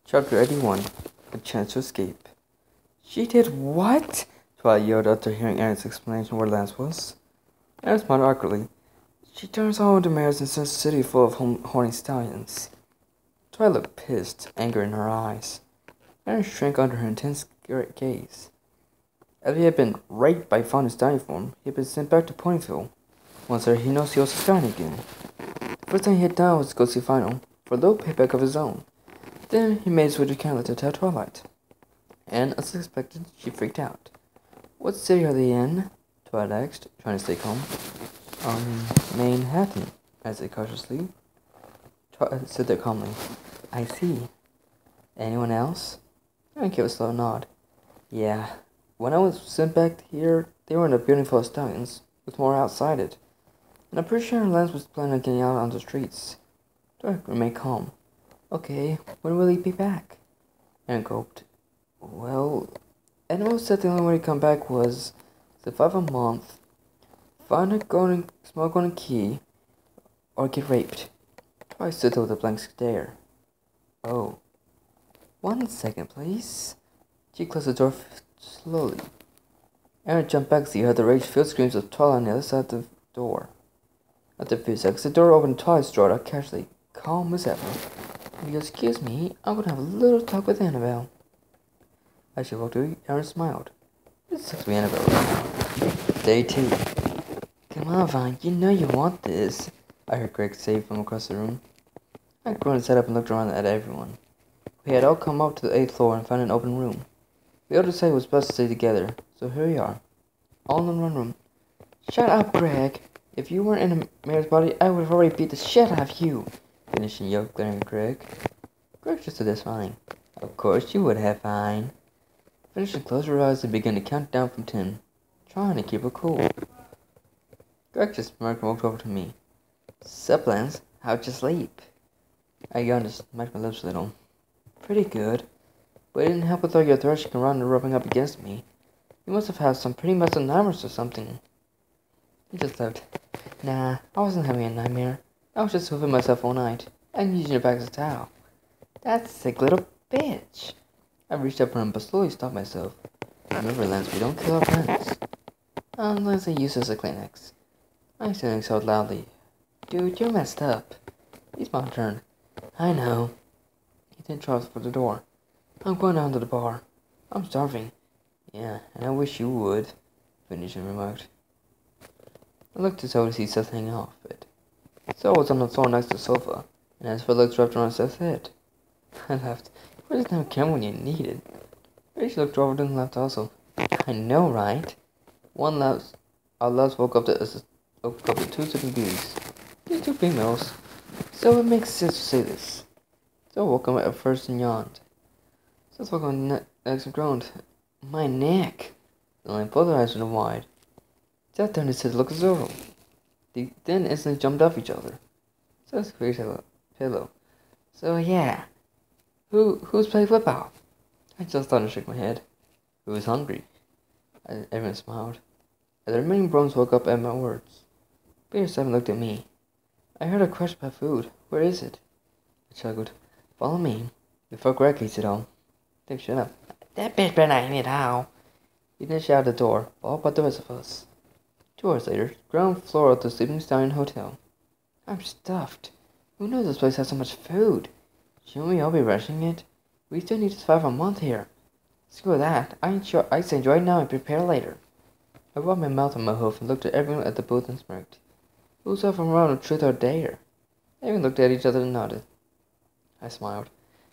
Chapter 81. A Chance to Escape. She did what? Twilight yelled after hearing Aaron's explanation where Lance was. Aaron smiled awkwardly. She turns all the mares and sends a city full of horny stallions. Twilight looked pissed, anger in her eyes. Aaron shrank under her intense gaze. If he had been raped by Fawn in stallion form, he had been sent back to Ponyville. Once there, he knows he was a stallion again. The first thing he had done was go see Final, for a little payback of his own. Then he made his way to Canada to tell Twilight. And, as expected, she freaked out. "What city are they in?" Twilight asked, trying to stay calm. Manhattan," I said cautiously. Twilight said that calmly. "I see. Anyone else?" I gave a slow nod. "Yeah. When I was sent back here, they were in a building full of stallions, with more outside it. And I'm pretty sure Lance was planning on getting out on the streets." Twilight remained calm. "Okay, when will he be back?" Aaron gulped. "Well, Animal said the only way to come back was survive a month, find a small golden key, or get raped." Twilight stood there with a blank stare. "Oh. 1 second, please." She closed the door slowly. Aaron jumped back as he heard the rage-filled screams of Twilight on the other side of the door. After a few seconds, the door opened and Twilight strode out casually, calm as ever. "If you'll excuse me, I'm going to have a little talk with Annabelle." As she walked away, Aaron smiled. "It sucks to be Annabelle right now." Day 2. "Come on, Vaughn, you know you want this," I heard Greg say from across the room. I groaned and sat up and looked around at everyone. We had all come up to the 8th floor and found an open room. We all decided it was best to stay together, so here we are, all in one room. "Shut up, Greg. If you weren't in a mayor's body, I would have already beat the shit out of you," finished and yelled, glaring at Greg. Greg just stood there smiling. "Of course you would have, fine." Finished and closed her eyes and began to count down from 10, trying to keep her cool. Greg just smirked and walked over to me. "Sup, Lance? How'd you sleep?" I yawned and smacked my lips a little. "Pretty good. But it didn't help with all your thrashing around and rubbing up against me. You must have had some pretty messy nightmares or something." He just laughed. "Nah, I wasn't having a nightmare. I was just hoofing myself all night and using your back as a towel." "That sick little bitch." I reached up for him but slowly stopped myself. "Remember, Lance, we don't kill our friends." "Unless they use as a Kleenex." I accidentally exhaled loudly. "Dude, you're messed up." He smiled and turned. "I know." He then trotted for the door. "I'm going down to the bar. I'm starving." "Yeah, and I wish you would," finished and remarked. I looked to Zoe to see Seth hanging off it. Zoe was on the floor next to the sofa, and has her legs wrapped around Seth's head. I laughed. Who doesn't have a camera when you need it? Rachel looked over and laughed also. "I know, right?" Our loves woke up to 2 sleeping beauties. These 2 females. So it makes sense to say this. Zoe woke up at first and yawned. Seth woke up next and groaned. "My neck." Then both her eyes went wide. Seth turned his head to look at Zoro. They then instantly jumped off each other. Seth raised a pillow. "So yeah. Who's playing football?" I just thought and shook my head. "Who's hungry?" Everyone smiled. As the remaining bros woke up at my words. Peter 7 looked at me. "I heard a question about food. Where is it?" I chuckled. "Follow me." Before Greg eats it all. Dave, shut up. "That bitch better not eat it all." He then shouted at the door, followed by the rest of us. 2 hours later, ground floor of the Sleeping Stallion Hotel. I'm stuffed. Who knew this place had so much food? Shouldn't we all be rushing it? We still need to survive a month here. Screw that. I say enjoy now and prepare later. I rubbed my mouth on my hoof and looked at everyone at the booth and smirked. Who's up from around truth or dare? Everyone looked at each other and nodded. I smiled.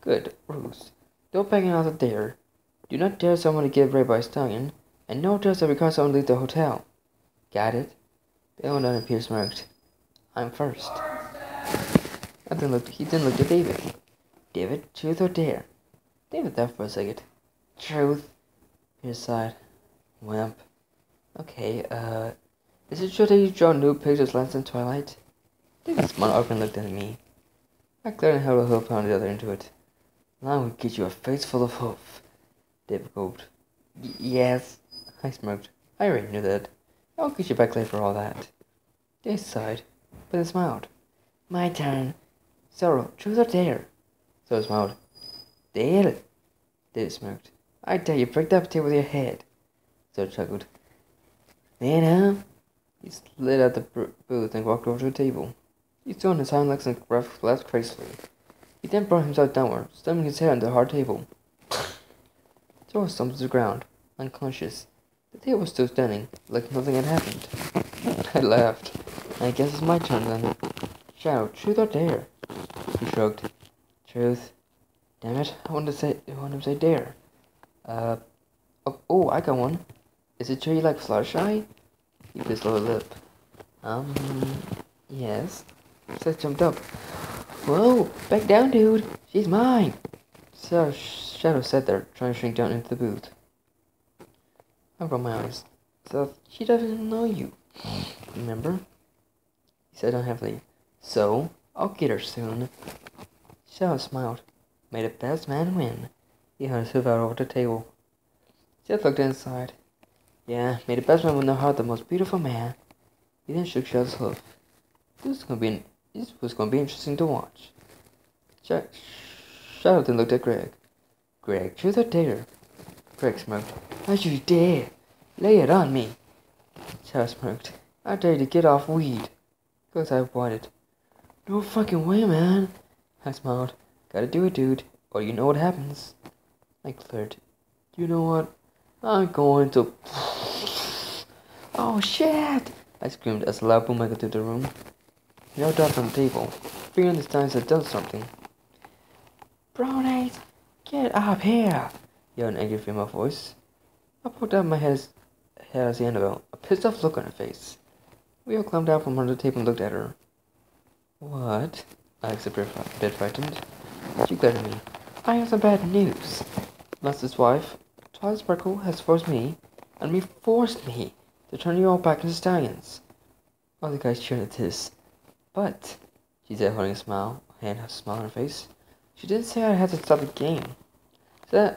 Good. Rules. Don't bang out the dare. Do not dare someone to get raped by a stallion, and no dares that require someone to leave the hotel. Got it? Everyone nodded and Peter smirked. I'm first. He then looked at David. "David, truth or dare?" David thought for a second. "Truth." Peter sighed. Wimp. "Okay, is it true that you draw nude pictures of Lance and Twilight?" David smiled up and looked at me. I cleared and held a hoof pounded the other into it. "Now we get you a face full of hoof." David gulped. Yes." I smirked. "I already knew that. I'll get you back later for all that." David sighed, but then smiled. "My turn. Zoro, truth or dare?" Zoro smiled. Dale, Dale smirked. I dare you break that potato with your head. Zed chuckled. Then, he slid out the booth and walked over to the table. He stood on his hind legs and laughed crazily. He then brought himself downward, slamming his head on the hard table. Zora slumped to the ground, unconscious. The table was still standing, like nothing had happened. I laughed. I guess it's my turn then. Shadow, truth or dare? He shrugged. Truth. Damn it, I wanted to say dare. Oh, I got one. Is it true you like Fluttershy? He bit his lower lip. Yes. Seth jumped up. Whoa, back down, dude. She's mine. So Shadow sat there, trying to shrink down into the booth. I rolled my eyes. Seth, she doesn't know you. Remember? He said unhappily. So, I'll get her soon. Shadow smiled. May the best man win. He held his hoof out over the table. Seth looked inside. Yeah, may the best man win the heart of the most beautiful man. He then shook Shadow's hoof. This was going to be interesting to watch. Shadow then looked at Greg. Greg, truth or dare? Greg smirked. I should you dare. Lay it on me. Shadow smirked. I dare you to get off weed. Greg's eye widened. No fucking way, man. I smiled. Gotta do it, dude, or you know what happens. I glared. You know what? I'm going to... Oh, shit! I screamed as a loud boom echoed through the room. He now dropped on the table. Fearing this time had done something. Brownies, get up here! Yelled an angry female voice. I poked out my head as the Annabelle, a pissed off look on her face. We all climbed out from under the table and looked at her. What? I asked a bit frightened. She glared at me. I have some bad news. Master's wife, Twilight Sparkle, has forced me to turn you all back into stallions. All the guys cheered at this. But, she said, holding a smile on her face, she didn't say I had to stop the game.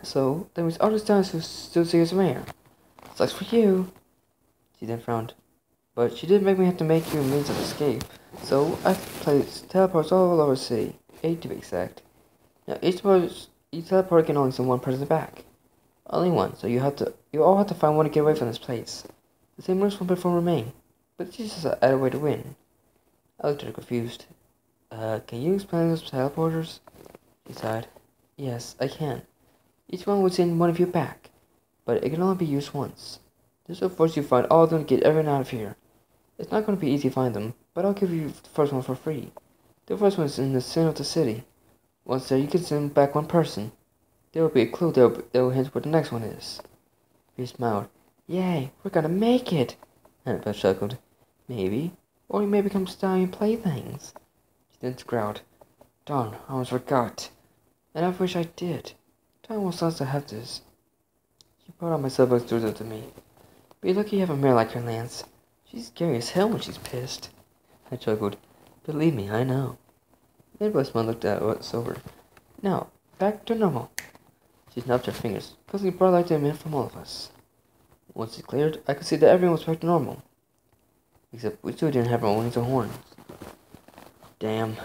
So there was other stallions who still see us mayor. Sucks for you. She then frowned. But she did make me have to make you a means of escape. So I placed teleports all over the city, 8 to be exact. Now each teleport can only send one person back. Only one, so you all have to find one to get away from this place. The same rules from before remain, but she's just a way to win. I looked at her confused. Can you explain those teleporters? She sighed. Yes, I can. Each one would send one of you back, but it can only be used once. This will force you to find all of them to get everyone out of here. It's not going to be easy to find them, but I'll give you the first one for free. The first one is in the center of the city. Once there, you can send back one person. There will be a clue that will hint where the next one is. He smiled. Yay, we're gonna make it! Annabelle chuckled. Maybe. Or we may become stallion playthings. She then growled. Darn, I almost forgot. And I wish I did. Time almost wants to have this. She brought out my cell phone and threw it to me. Be lucky you have a mare like her, Lance. She's scary as hell when she's pissed. I chuckled. Believe me, I know. Annabelle looked at us over. Now, back to normal. She snapped her fingers, causing a bright light to emit from all of us. Once it cleared, I could see that everyone was back to normal. Except we still didn't have our wings or horns. Damn.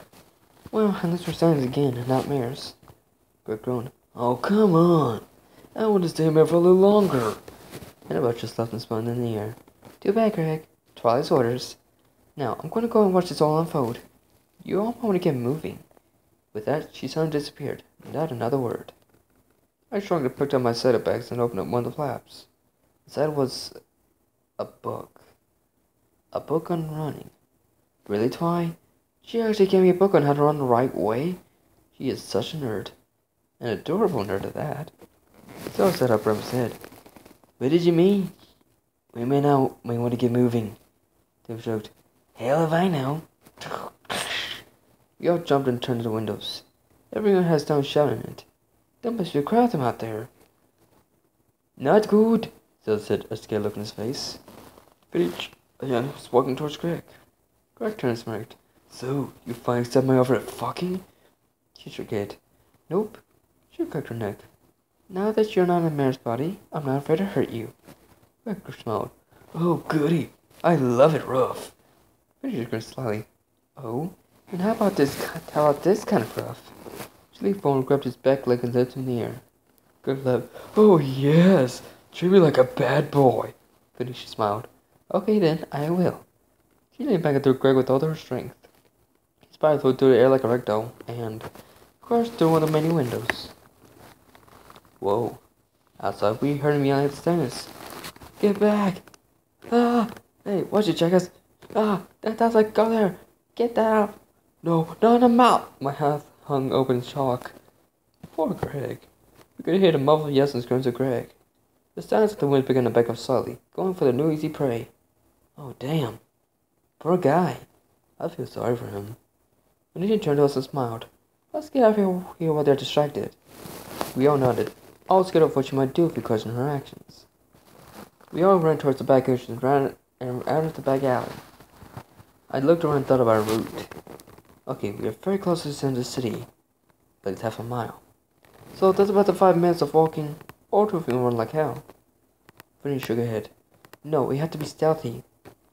Well, unless we're stallions again and not mares. Greg groaned. Oh, come on. I want to stay here for a little longer. Annabelle just left and spun in the air. Too bad, Greg. Twilight's orders. Now, I'm going to go and watch this all unfold. You all want to get moving. With that, she suddenly disappeared. Not another word. I shrugged and picked up my setup bags and opened up one of the flaps. Inside was a book. A book on running. Really, Twi? She actually gave me a book on how to run the right way? She is such a nerd. An adorable nerd at that. So I sat up from his head. What did you mean? We may want to get moving. Dave joked. Hell if I know. We all jumped and turned to the windows. Everyone has down shouting it. There must be a crowd of them out there. Not good, Zell said, a scared look on his face. Bitch, Jan was walking towards Greg. Greg turned and smirked. So, you finally accept my offer of fucking? She shook her head. Nope. She cracked her neck. Now that you're not in a mare's body, I'm not afraid to hurt you. Greg smiled. Oh, goody. I love it rough. Bitch grinned slyly. Oh? And how about this kind of rough? She Sleep phone grabbed his back leg and lifted him in the air. Greg laughed. Oh yes! Treat me like a bad boy. Venetia smiled. Okay then, I will. She leaned back and threw Greg with all her strength. His body flew through the air like a ragdoll and crashed through one of the many windows. Whoa. Outside, we heard him yelling at the Stannis. Get back! Ah! Hey, watch it, Jackers! Ah! That's like, go there! Get that out! No, not in the mouth! My mouth hung open in shock. Poor Greg. We could hear the muffled yells and screams of Greg. The Stannis of the wind began to back up slowly, going for the new easy prey. Oh, damn. Poor guy. I feel sorry for him. Venetia turned to us and smiled. Let's get out of here while they're distracted. We all nodded, all scared of what she might do if we questioned her actions. We all ran towards the back entrance and ran out of the back alley. I looked around and thought of our route. Okay, we are very close to the center of the city, but it's half a mile. So that's about the 5 minutes of walking, or if we run like hell. Venetia shook her head. No, we have to be stealthy.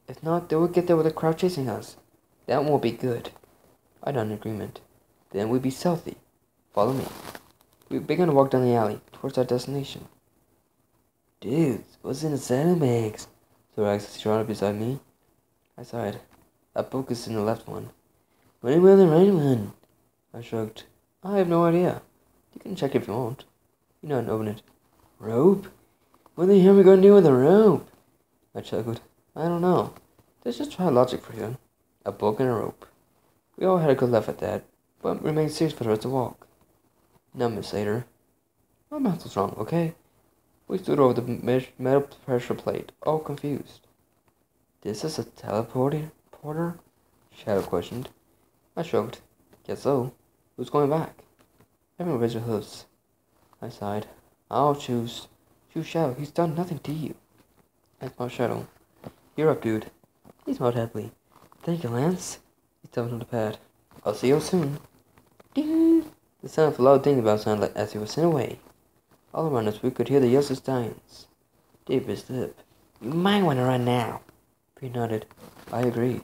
If not, they will get there with a crowd chasing us. That won't be good. I nodded in agreement. Then we'd be stealthy. Follow me. We began to walk down the alley, towards our destination. Dudes, what's in the saddlebags? So Rags surrounded beside me. I sighed. A book is in the left one. What about the right one? I shrugged. I have no idea. You can check if you want. You know and open it. Rope? What the hell are we going to do with a rope? I chuckled. I don't know. Let's just try logic for you. A book and a rope. We all had a good laugh at that, but remained serious for the rest of the walk. Now, Miss Slater. My math was wrong, okay? We stood over the metal pressure plate, all confused. This is a teleporter? Shadow questioned. I shrugged. Guess so. Who's going back? Everyone raised their hooves. I sighed. I'll choose Shadow. He's done nothing to you. I smiled Shadow. You're up, dude. He smiled happily. Thank you, Lance. He stepped on the pad. I'll see you soon. Ding! The sound of a loud ding about sounded like as he was sent away. All around us, we could hear the yells of stallions. Dave bit his lip. You might want to run now. He nodded. I agree.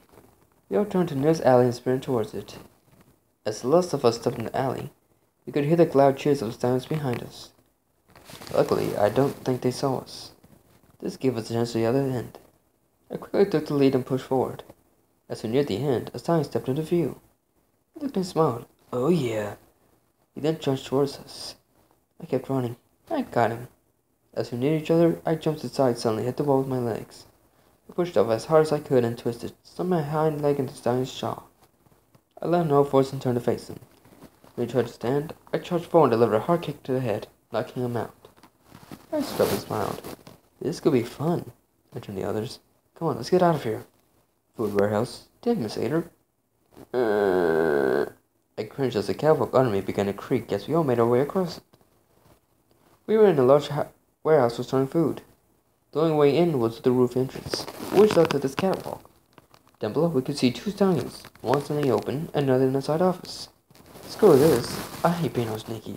We all turned to the nearest alley and sprinted towards it. As the last of us stepped in the alley, we could hear the loud cheers of the stallions behind us. Luckily, I don't think they saw us. This gave us a chance to the other end. I quickly took the lead and pushed forward. As we neared the end, a stallion stepped into view. I looked and smiled. Oh yeah. He then charged towards us. I kept running. I got him. As we neared each other, I jumped aside suddenly, hit the wall with my legs. I pushed up as hard as I could and twisted, stuck my hind leg into the stallion's jaw. I let no force and turned to face him. When he tried to stand, I charged forward and delivered a hard kick to the head, knocking him out. I stood up and smiled. This could be fun. I turned to the others. Come on, let's get out of here. Food warehouse. Damn, Miss Slater. I cringed as the catwalk under me began to creak as we all made our way across it. We were in a large warehouse for storing food. The only way in was the roof entrance, which led to this catwalk. Down below we could see 2 stallions, one in the open, another in the side office. Screw this. I hate being all sneaky.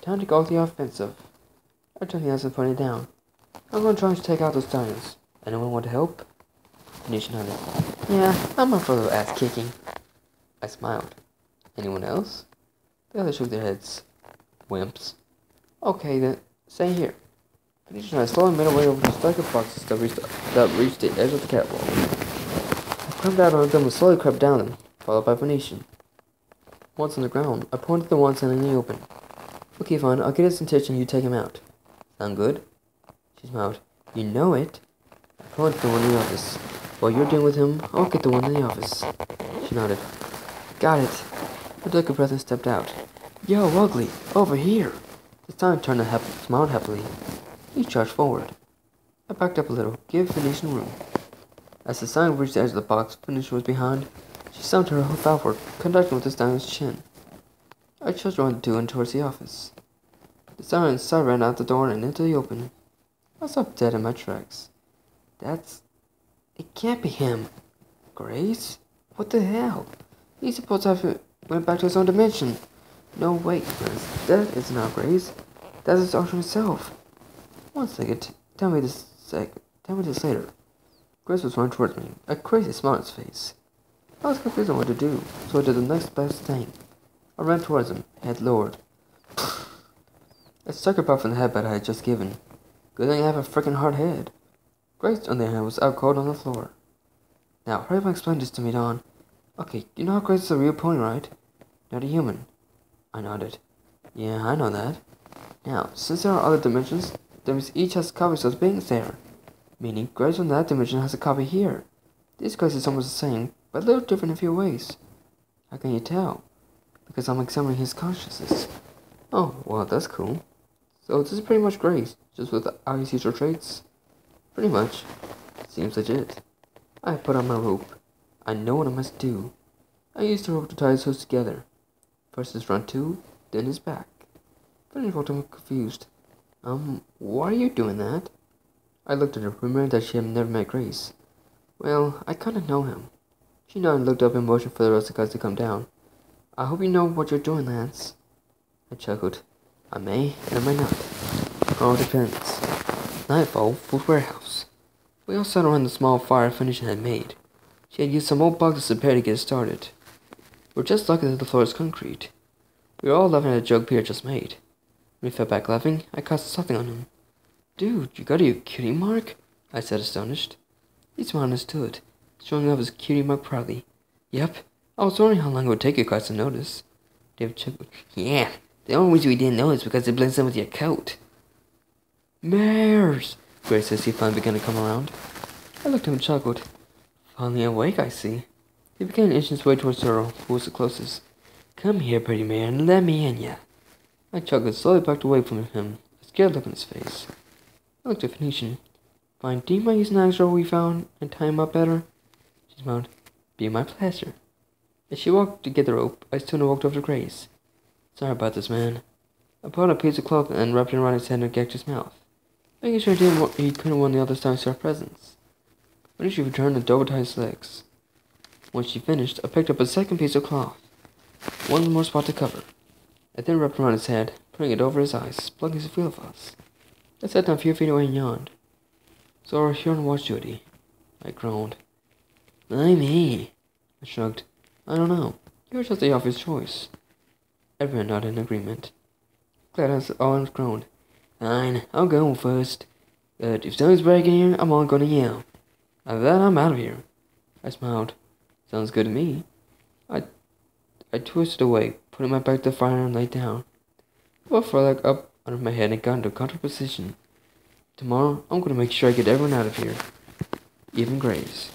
Time to go with the offensive. I turned the ass and pointed down. I'm going to try to take out those stallions. Anyone want to help? Venetia nodded. Yeah, I'm up for the ass kicking. I smiled. Anyone else? The others shook their heads. Wimps. Okay then, stay here. Venetia and I slowly made our way over the stack of boxes that reached the edge of the catwalk. I climbed out on them and slowly crept down them, followed by Venetia. Once on the ground, I pointed to the one standing in the open. Okay, fine, I'll get his attention and you take him out. Sound good? She smiled. You know it. I pointed to the one in the office. While you're dealing with him, I'll get the one in the office. She nodded. Got it. I took a breath and stepped out. Yo, Ugly, over here. This time turned and smiled happily. He charged forward. I backed up a little, gave Venetia room. As the stallion reached the edge of the box, Venetia was behind. She summoned her hoof outward, connecting with the stallion's chin. I chose around the 2 and towards the office. The stallion side ran out the door and into the open. I stopped dead in my tracks. It can't be him. Grace? What the hell? He's supposed to have went back to his own dimension. No, wait, Grace. That is not Grace. That is Archer himself. 1 second. Tell me this later. Grace was running towards me, a crazy smile on his face. I was confused on what to do, so I did the next best thing. I ran towards him, head lowered, I struck her butt in the headbutt I had just given. Good thing I have a freaking hard head. Grace, on the other hand, was out cold on the floor. Now, hurry up and explain this to me, Dawn. Okay, you know how Grace is a real pony, right? Not a human. I nodded. Yeah, I know that. Now, since there are other dimensions, that means each has copies of those beings there. Meaning, Grace from that dimension has a copy here. This Grace is almost the same, but a little different in a few ways. How can you tell? Because I'm examining his consciousness. Oh, well, that's cool. So this is pretty much Grace, just with his usual traits? Pretty much. Seems legit. I put on my rope. I know what I must do. I used the rope to tie his hooves together. First his front two, then his back. Finished while I'm confused. Why are you doing that? I looked at her, remembering that she had never met Grace. Well, I kinda know him. She nodded and looked up in motion for the rest of the guys to come down. I hope you know what you're doing, Lance. I chuckled. I may, and I may not. All depends. Nightfall, food warehouse. We all sat around the small fire Phoenicia had made. She had used some old boxes to prepare to get started. We're just lucky that the floor is concrete. We were all laughing at a joke Peter just made. When he fell back laughing, I cast something on him. Dude, you got your cutie mark? I said, astonished. He smiled and stood, showing off his cutie mark proudly. Yep, I was wondering how long it would take you guys to notice. David chuckled. Yeah, the only reason we didn't know is because it blends in with your coat. Mares! Grace says he finally began to come around. I looked at him and chuckled. Finally awake, I see. He began inching his way towards Earl, who was the closest. Come here, pretty mare, and let me in ya. I chuckled, slowly backed away from him, a scared look on his face. I looked at Phoenician. Fine, do you mind using the extra we found and tie him up better? She smiled. Be my pleasure. As she walked to get the rope, I stood and walked over to Grace. Sorry about this, man. I pulled out a piece of cloth and wrapped it around his head and gagged his mouth, making sure he couldn't want the others to see our presence. When she returned and double tied his legs. When she finished, I picked up a second piece of cloth. One more spot to cover. I then wrapped around his head, putting it over his eyes, blocking his view of us. I sat down a few feet away and yawned. So we're here on watch duty. I groaned. I'm he. I shrugged. I don't know. You were just the obvious choice. Everyone nodded in agreement. Glad us all groaned. Fine, I'll go first. But if something's breaking here, I'm all gonna yell. After that, I'm out of here. I smiled. Sounds good to me. I twisted away, putting my back to the fire and lay down. I put my leg up under my head and got into a comfortable position. Tomorrow, I'm gonna make sure I get everyone out of here. Even Grace.